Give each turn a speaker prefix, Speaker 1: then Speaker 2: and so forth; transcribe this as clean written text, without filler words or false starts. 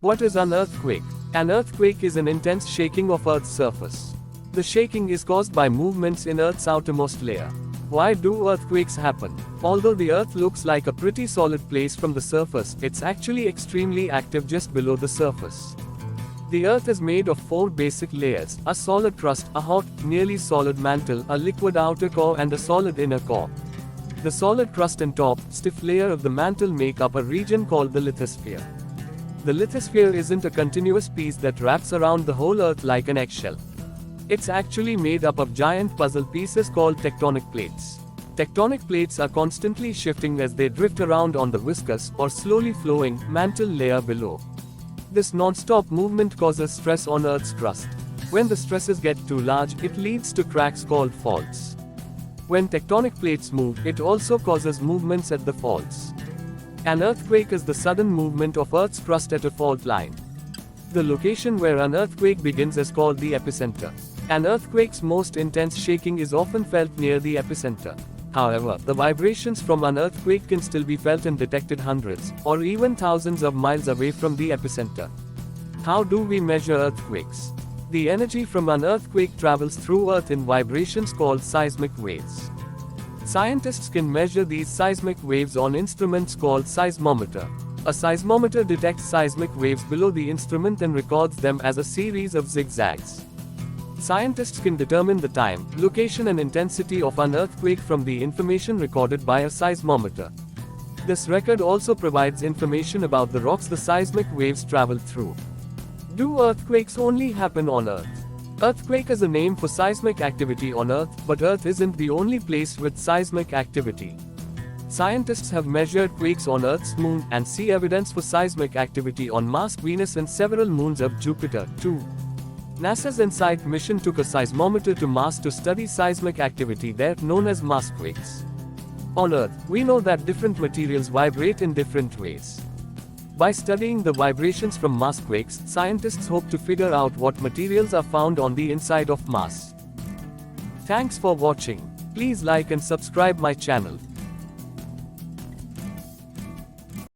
Speaker 1: What is an earthquake? An earthquake is an intense shaking of Earth's surface. The shaking is caused by movements in Earth's outermost layer. Why do earthquakes happen? Although the Earth looks like a pretty solid place from the surface, it's actually extremely active just below the surface. The Earth is made of 4 basic layers: a solid crust, a hot, nearly solid mantle, a liquid outer core, and a solid inner core. The solid crust and top, stiff layer of the mantle make up a region called the lithosphere. The lithosphere isn't a continuous piece that wraps around the whole Earth like an eggshell. It's actually made up of giant puzzle pieces called tectonic plates. Tectonic plates are constantly shifting as they drift around on the viscous, or slowly flowing, mantle layer below. This non-stop movement causes stress on Earth's crust. When the stresses get too large, it leads to cracks called faults. When tectonic plates move, it also causes movements at the faults. An earthquake is the sudden movement of Earth's crust at a fault line. The location where an earthquake begins is called the epicenter. An earthquake's most intense shaking is often felt near the epicenter. However, the vibrations from an earthquake can still be felt and detected hundreds, or even thousands of miles away from the epicenter. How do we measure earthquakes? The energy from an earthquake travels through Earth in vibrations called seismic waves. Scientists can measure these seismic waves on instruments called seismometer. A seismometer detects seismic waves below the instrument and records them as a series of zigzags. Scientists can determine the time, location, and intensity of an earthquake from the information recorded by a seismometer. This record also provides information about the rocks the seismic waves travel through. Do earthquakes only happen on Earth? Earthquake is a name for seismic activity on Earth, but Earth isn't the only place with seismic activity. Scientists have measured quakes on Earth's moon and see evidence for seismic activity on Mars, Venus, and several moons of Jupiter, too. NASA's InSight mission took a seismometer to Mars to study seismic activity there, known as Marsquakes. On Earth, we know that different materials vibrate in different ways. By studying the vibrations from Marsquakes, scientists hope to figure out what materials are found on the inside of Mars. Thanks for watching. Please like and subscribe my channel.